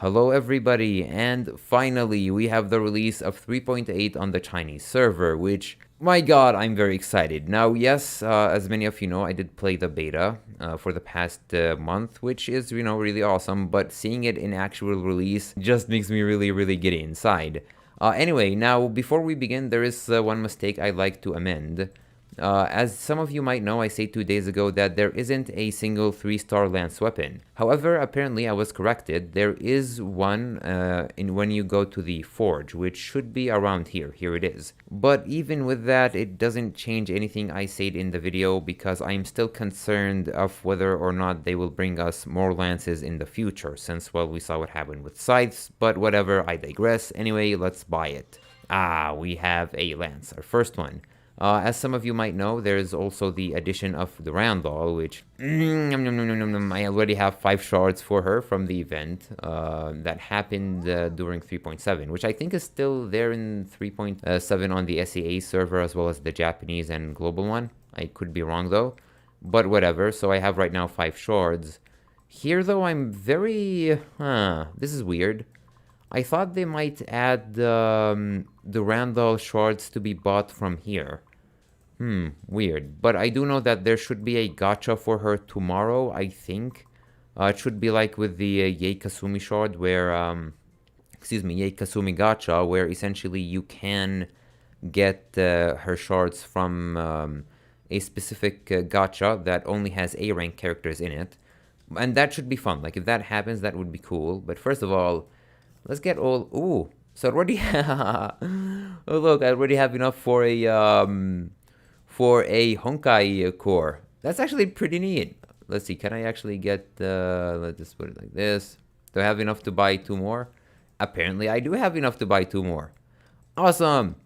Hello everybody, and finally we have the release of 3.8 on the Chinese server, which, my god, I'm very excited. Now, yes, as many of you know, I did play the beta for the past month, which is, really awesome, but seeing it in actual release just makes me really giddy inside. Anyway, now, before we begin, there is one mistake I'd like to amend. As some of you might know, I said 2 days ago that there isn't a single 3-star lance weapon. However, apparently I was corrected. There is one when you go to the forge, which should be around here. Here it is. But even with that, it doesn't change anything I said in the video because I'm still concerned of whether or not they will bring us more lances in the future, since, well, we saw what happened with scythes, but whatever, I digress. Anyway, let's buy it. We have a lance, our first one. As some of you might know, there is also the addition of the Randall, which I already have 5 shards for her from the event that happened during 3.7, which I think is still there in 3.7 on the SEA server as well as the Japanese and global one. I could be wrong though, but whatever. So I have right now 5 shards. Here though, I'm very... this is weird. I thought they might add the Randall shards to be bought from here. Weird. But I do know that there should be a gacha for her tomorrow, I think. It should be like with the Yae Kasumi shard where, Yae Kasumi gacha, where essentially you can get her shards from a specific gacha that only has A rank characters in it. And that should be fun. Like, if that happens, that would be cool. But first of all, let's get all... Ooh, so already... oh, look, I already have enough for a Honkai core. That's actually pretty neat. Let's see, can I actually get... let's just put it like this. Do I have enough to buy 2 more? Apparently, I do have enough to buy 2 more. Awesome!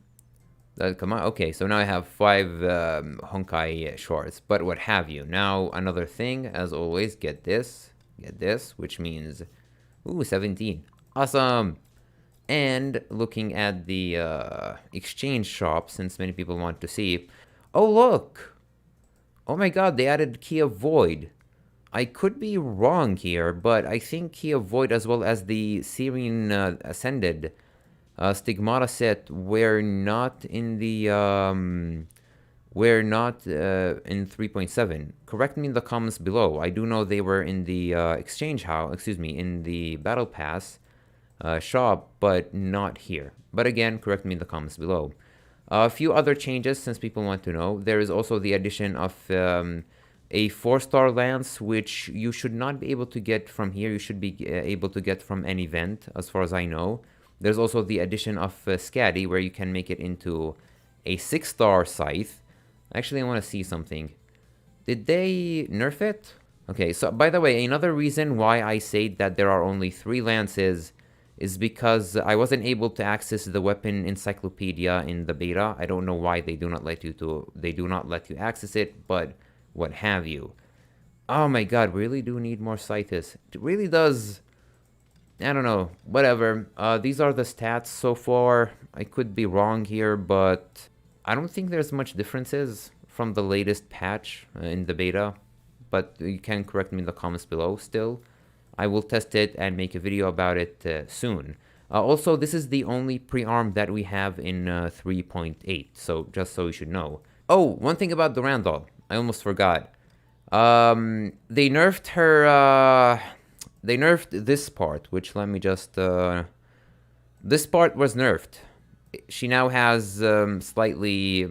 Come on, okay, so now I have 5 Honkai shards, but what have you. Now, another thing, as always, get this, which means... Ooh, 17. Awesome! And looking at the exchange shop, since many people want to see... Oh, look! Oh my god, they added Key of Void. I could be wrong here, but I think Key of Void as well as the Syrian Ascended Stigmata set were not in the... were not in 3.7. Correct me in the comments below. I do know they were in the in the Battle Pass shop, but not here. But again, correct me in the comments below. A few other changes, since people want to know. There is also the addition of a 4-star lance, which you should not be able to get from here. You should be able to get from an event, as far as I know. There's also the addition of Skadi, where you can make it into a 6-star scythe. Actually, I want to see something. Did they nerf it? Okay, so by the way, another reason why I say that there are only 3 lances is because I wasn't able to access the weapon encyclopedia in the beta. I don't know why they do not let you access it, but what have you. Oh my god, really do need more scythes. It really does. I don't know, whatever. These are the stats so far. I could be wrong here, but I don't think there's much differences from the latest patch in the beta, but you can correct me in the comments below still. I will test it and make a video about it soon. Also, this is the only pre-arm that we have in 3.8, so just so you should know. Oh, one thing about the Randall, I almost forgot. They nerfed her, they nerfed this part, which let me just, this part was nerfed. She now has slightly,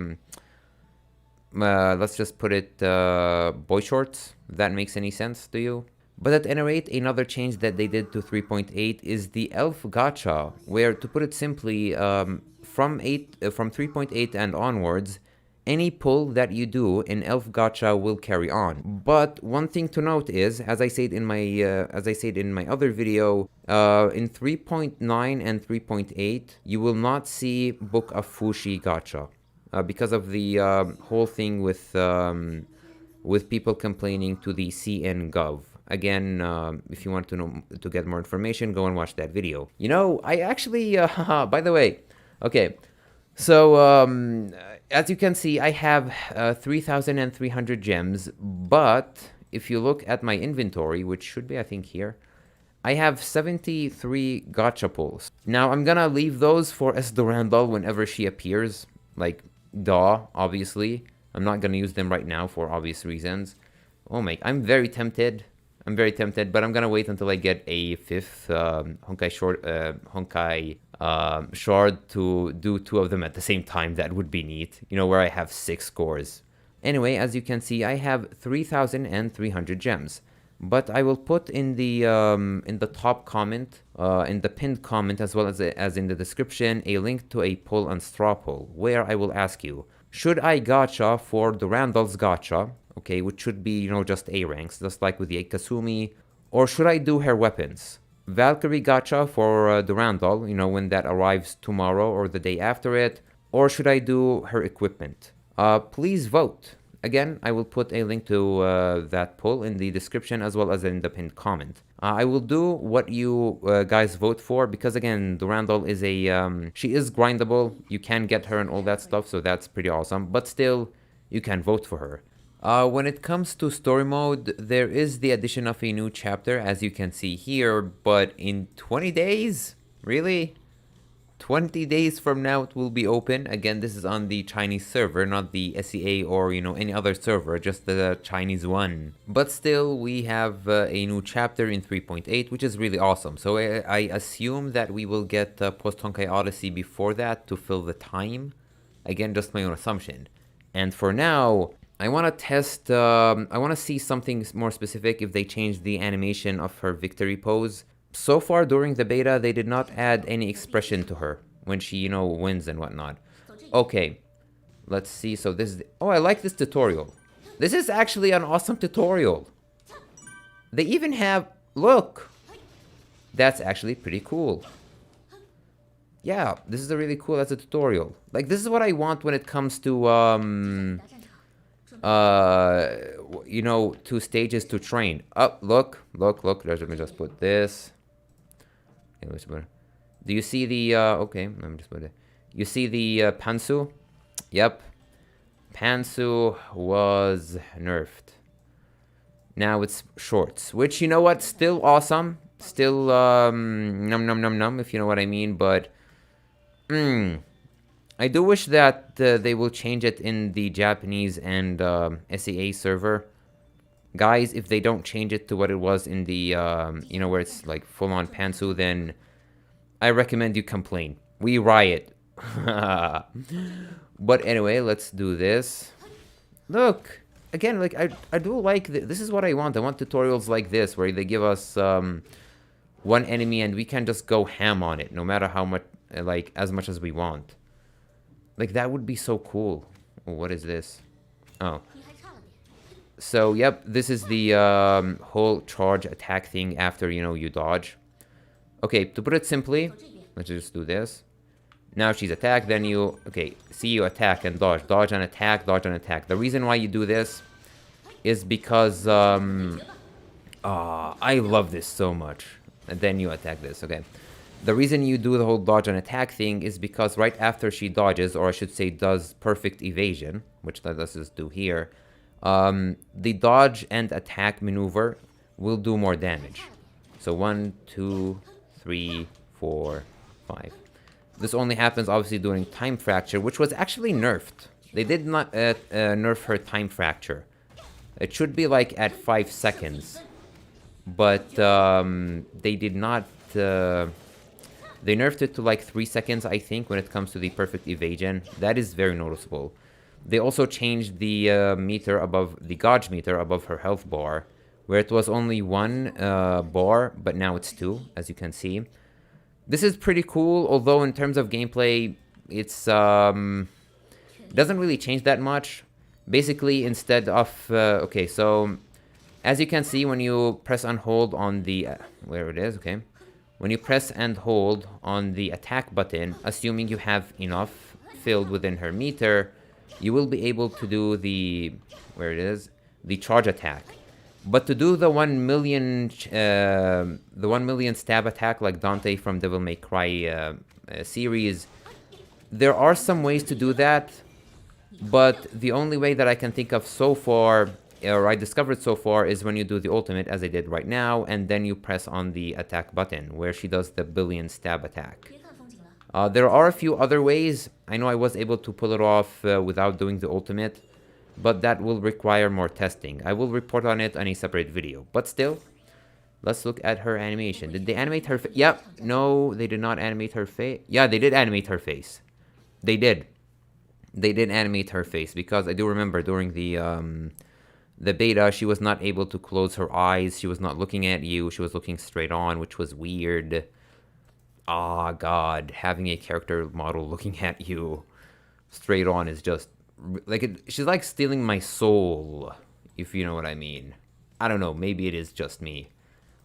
let's just put it, boy shorts, if that makes any sense to you. But at any rate, another change that they did to 3.8 is the Elf Gacha, where, to put it simply, from 3.8 and onwards, any pull that you do in Elf Gacha will carry on. But one thing to note is, as I said in my other video, in 3.9 and 3.8, you will not see Book of Fushi Gacha, because of the whole thing with people complaining to the CN Gov. Again, if you want to get more information, go and watch that video. You know, I actually, by the way, okay, so as you can see, I have 3,300 gems, but if you look at my inventory, which should be, I think, here, I have 73 gacha pulls. Now I'm gonna leave those for Esmeralda whenever she appears. Like, duh, obviously. I'm not gonna use them right now for obvious reasons. Oh my, I'm very tempted. I'm very tempted, but I'm gonna wait until I get a 5th Honkai shard to do 2 of them at the same time. That would be neat. You know, where I have 6 scores. Anyway, as you can see, I have 3,300 gems. But I will put in the top comment, in the pinned comment, as well as in the description, a link to a poll on straw poll, where I will ask you, should I gacha for the Randall's gacha, okay, which should be, you know, just A ranks, just like with the Kasumi, or should I do her weapons? Valkyrie gacha for the Randall, you know, when that arrives tomorrow or the day after it, or should I do her equipment? Please vote. Again, I will put a link to that poll in the description as well as in the pinned comment. I will do what you guys vote for because, again, Durandal is she is grindable. You can get her and all that stuff, so that's pretty awesome. But still, you can vote for her. When it comes to story mode, there is the addition of a new chapter, as you can see here, but in 20 days? Really? 20 days from now it will be open. Again, this is on the Chinese server, not the SEA or, you know, any other server, just the Chinese one. But still, we have a new chapter in 3.8, which is really awesome. So I assume that we will get Post Honkai Odyssey before that to fill the time. Again, just my own assumption. And for now, I want to test, I want to see something more specific if they change the animation of her victory pose. So far during the beta, they did not add any expression to her when she, you know, wins and whatnot. Okay, let's see. So this is... Oh, I like this tutorial. This is actually an awesome tutorial. They even have... Look! That's actually pretty cool. Yeah, this is a really cool as a tutorial. Like, this is what I want when it comes to, you know, 2 stages to train. Oh, look. Let me just put this. Do you see the, okay, let me just put it. You see the Pansu? Yep. Pansu was nerfed. Now it's shorts, which, you know what, still awesome. Still, num, if you know what I mean, but, I do wish that they will change it in the Japanese and SEA server. Guys, if they don't change it to what it was in the, you know, where it's like full-on Pansu, then I recommend you complain. We riot. But anyway, let's do this. Look, again, like, I do like, this is what I want. I want tutorials like this, where they give us one enemy and we can just go ham on it, no matter how much, like, as much as we want. Like, that would be so cool. Oh, what is this? Oh. So, yep, this is the whole charge attack thing after, you know, you dodge. Okay, to put it simply, let's just do this. Now she's attacked, then you... Okay, see, you attack and dodge. Dodge and attack, dodge and attack. The reason why you do this is because... I love this so much. And then you attack this, okay. The reason you do the whole dodge and attack thing is because right after she dodges, or I should say does perfect evasion, which let's just do here... the dodge and attack maneuver will do more damage. So 1, 2, 3, 4, 5. This only happens obviously during time fracture, which was actually nerfed. They did not nerf her time fracture. It should be like at 5 seconds. But they did not... they nerfed it to like 3 seconds, I think, when it comes to the perfect evasion. That is very noticeable. They also changed the meter above, the gauge meter above her health bar, where it was only 1 bar, but now it's 2, as you can see. This is pretty cool, although in terms of gameplay, it's doesn't really change that much. Basically, instead of, okay, so as you can see, when you press and hold on the, where it is, okay. When you press and hold on the attack button, assuming you have enough filled within her meter, you will be able to do the, where it is, the charge attack. But to do the 1 million stab attack like Dante from Devil May Cry series, there are some ways to do that, but the only way that I can think of so far or I discovered so far, is when you do the ultimate, as I did right now, and then you press on the attack button, where she does the billion stab attack. There are a few other ways. I know I was able to pull it off without doing the ultimate, but that will require more testing. I will report on it on a separate video. But still, let's look at her animation. Did they animate her face? Yep. No, they did not animate her face. Yeah, they did animate her face. They did. They did animate her face, because I do remember during the beta, she was not able to close her eyes. She was not looking at you. She was looking straight on, which was weird. Ah, God, having a character model looking at you straight on is just like she's like stealing my soul, if you know what I mean. I don't know, maybe it is just me.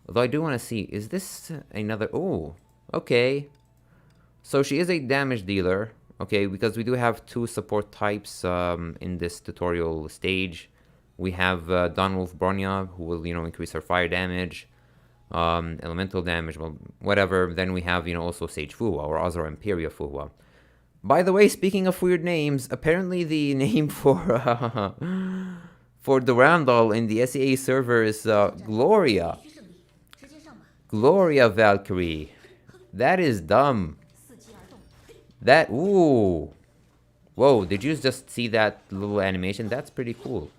Although I do want to see, is this another... Oh, okay. So she is a damage dealer, okay, because we do have 2 support types in this tutorial stage. We have Dawnwolf Bronya, who will, increase her fire damage. Elemental damage, well, whatever. Then we have, also Sage Fuhua, or Azra Imperia Fuhua. By the way, speaking of weird names, apparently the name for the Randall in the SEA server is Gloria. Gloria Valkyrie. That is dumb. That, ooh. Whoa, did you just see that little animation? That's pretty cool.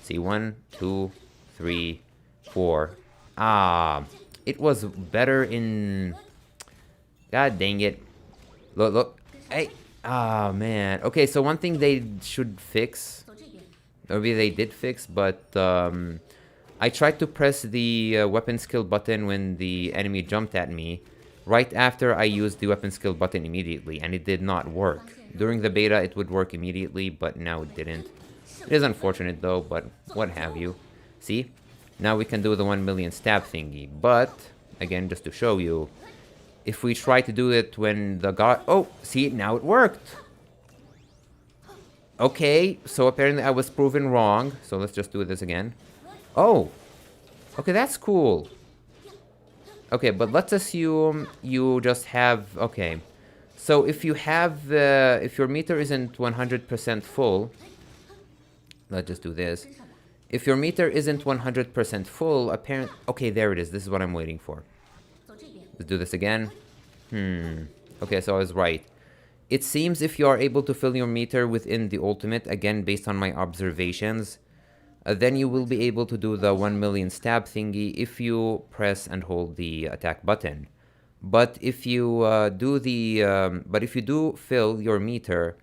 See, 1, 2, 3, 4. Ah, it was better in... God dang it. Look. Hey. Ah, man. Okay, so one thing they should fix, or maybe they did fix, but I tried to press the weapon skill button when the enemy jumped at me, right after I used the weapon skill button immediately, and it did not work. During the beta, it would work immediately, but now it didn't. It is unfortunate, though, but what have you. See? Now we can do the 1 million stab thingy, but, again, just to show you, if we try to do it when the god... Oh, see, now it worked! Okay, so apparently I was proven wrong, so let's just do this again. Oh! Okay, that's cool. Okay, but let's assume you just have... Okay, so if you have... if your meter isn't 100% full... Let's just do this. If your meter isn't 100% full, apparently... Okay, there it is. This is what I'm waiting for. Let's do this again. Okay, so I was right. It seems if you are able to fill your meter within the ultimate, again, based on my observations, then you will be able to do the 1 million stab thingy if you press and hold the attack button. But if you do fill your meter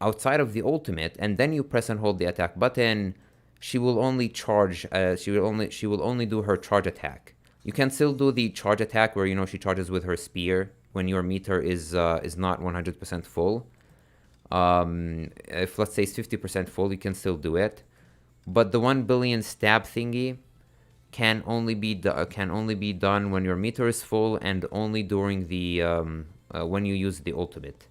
outside of the ultimate, and then you press and hold the attack button, she will only charge. She will only do her charge attack. You can still do the charge attack where she charges with her spear when your meter is not 100% full. If let's say it's 50% full, you can still do it. But the 1 billion stab thingy can only be done when your meter is full and only during the when you use the ultimate.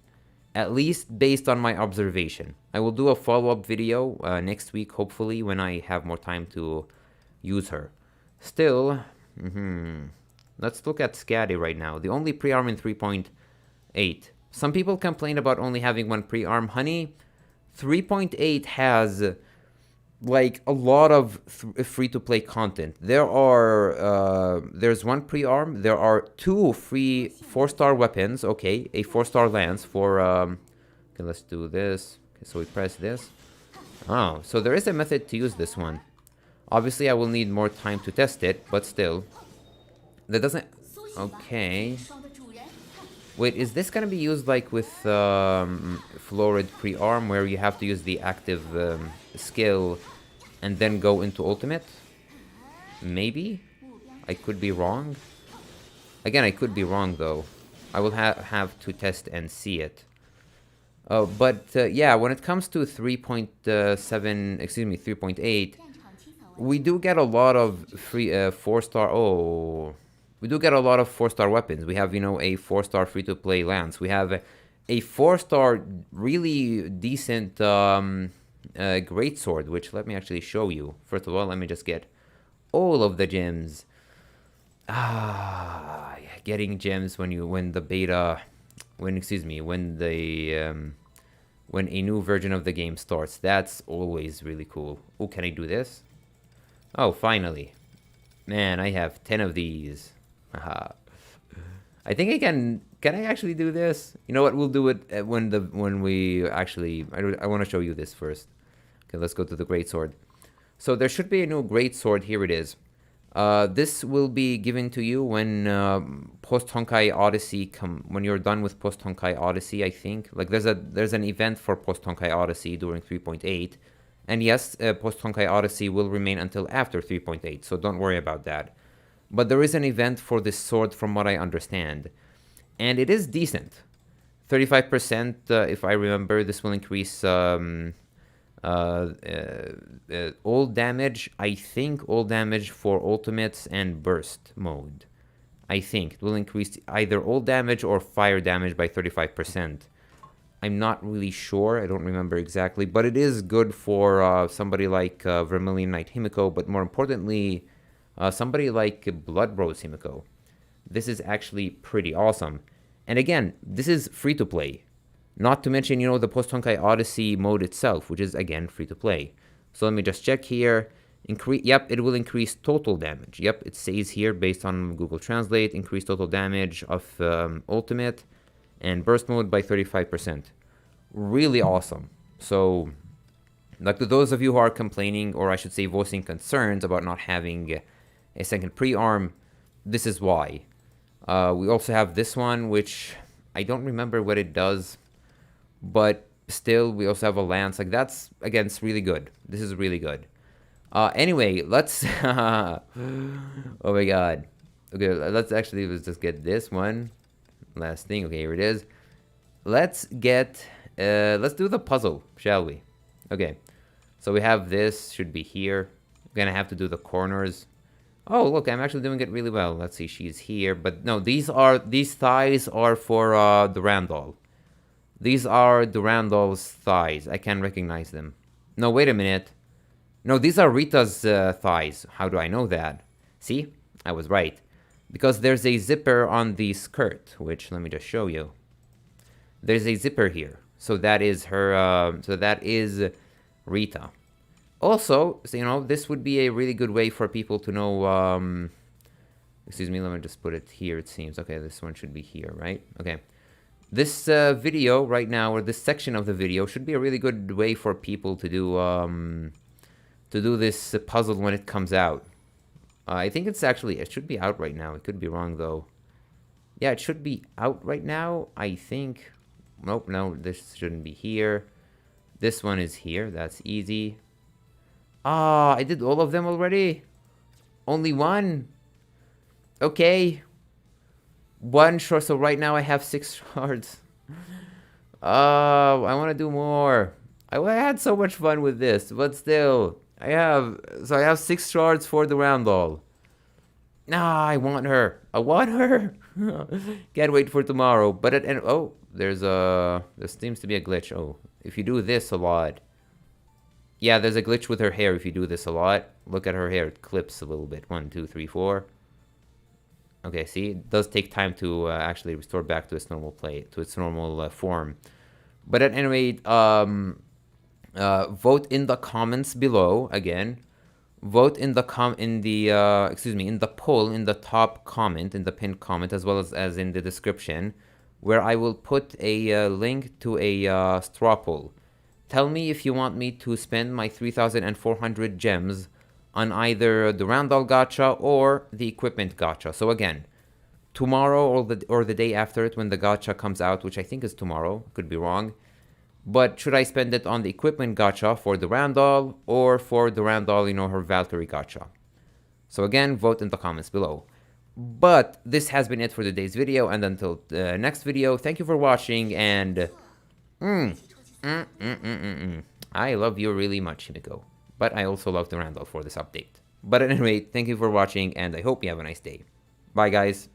At least based on my observation. I will do a follow-up video next week, hopefully, when I have more time to use her. Still, let's look at Skadi right now. The only pre-arm in 3.8. Some people complain about only having 1 pre-arm. Honey, 3.8 has like a lot of free-to-play content. There's 1 pre-arm. There are 2 free 4-star weapons. Okay, a 4-star lance for okay, let's do this. Okay, so we press this. Oh, so there is a method to use this one. Obviously, I will need more time to test it, but still, that doesn't... Okay. Wait, is this gonna be used like with Florid pre-arm, where you have to use the active skill and then go into ultimate? Maybe? I could be wrong. Again, I could be wrong though. I will have to test and see it. But yeah, when it comes to 3.8, we do get a lot of free 4-star... Oh... We do get a lot of 4-star weapons. We have, a 4-star free-to-play lance. We have a 4-star really decent greatsword, which let me actually show you. First of all, let me just get all of the gems. Ah, getting gems when the when a new version of the game starts. That's always really cool. Oh, can I do this? Oh, finally. Man, I have 10 of these. Haha. I think I can. Can I actually do this? You know what? We'll do it when we actually. I want to show you this first. Okay, let's go to the greatsword. So there should be a new greatsword. Here it is. This will be given to you when Post Honkai Odyssey when you're done with Post Honkai Odyssey. I think like there's an event for Post Honkai Odyssey during 3.8, and yes, Post Honkai Odyssey will remain until after 3.8. So don't worry about that. But there is an event for this sword, from what I understand, and it is decent. 35%, if I remember. This will increase all damage. I think all damage for ultimates and burst mode. I think it will increase either all damage or fire damage by 35%. I'm not really sure. I don't remember exactly, but it is good for somebody like Vermilion Knight Himiko, but more importantly, somebody like Blood Rose Himiko. This is actually pretty awesome. And again, this is free to play. Not to mention, the Post Honkai Odyssey mode itself, which is again free to play. So let me just check here. Yep, it will increase total damage. Yep, it says here based on Google Translate, increase total damage of ultimate and burst mode by 35%. Really awesome. So, like to those of you who are complaining, or I should say voicing concerns about not having a second pre-arm, this is why. We also have this one, which I don't remember what it does, but still, we also have a lance. Like, that's, again, it's really good. This is really good. Anyway, let's... oh my god. Okay, let's just get this one. Last thing. Okay, here it is. Let's do the puzzle, shall we? Okay. So we have this, should be here. We're gonna have to do the corners. Oh, look, I'm actually doing it really well. Let's see, she's here. But no, these thighs are for Durandal. These are Durandal's thighs. I can recognize them. No, wait a minute. No, these are Rita's thighs. How do I know that? See? I was right. Because there's a zipper on the skirt, which, let me just show you. There's a zipper here. So that is her, so that is Rita. Also, this would be a really good way for people to know, excuse me, let me just put it here, it seems. Okay, this one should be here, right? Okay. This video right now, or this section of the video, should be a really good way for people to do this puzzle when it comes out. I think it should be out right now. It could be wrong, though. Yeah, it should be out right now, I think. Nope, no, this shouldn't be here. This one is here. That's easy. Ah, I did all of them already? Only one? Okay. One short, so right now I have 6 shards. I want to do more. I had so much fun with this, but still. I have 6 shards for the Durandal. Nah, I want her. I want her. Can't wait for tomorrow. But there seems to be a glitch. Oh, if you do this a lot. Yeah, there's a glitch with her hair if you do this a lot. Look at her hair. It clips a little bit. 1, 2, 3, 4. Okay, see? It does take time to actually restore back to its normal form. But at any rate, vote in the comments below again. Vote in the in the poll in the top comment, in the pinned comment, as well as in the description, where I will put a link to a straw poll. Tell me if you want me to spend my 3,400 gems on either the Durandal gacha or the equipment gacha. So again, tomorrow or the day after it, when the gacha comes out, which I think is tomorrow, could be wrong. But should I spend it on the equipment gacha for the Durandal or for the Durandal, her Valkyrie gacha? So again, vote in the comments below. But this has been it for today's video, and until the next video, thank you for watching, and I love you really much, Himiko. But I also love Durandal for this update. But at any rate, thank you for watching, and I hope you have a nice day. Bye, guys.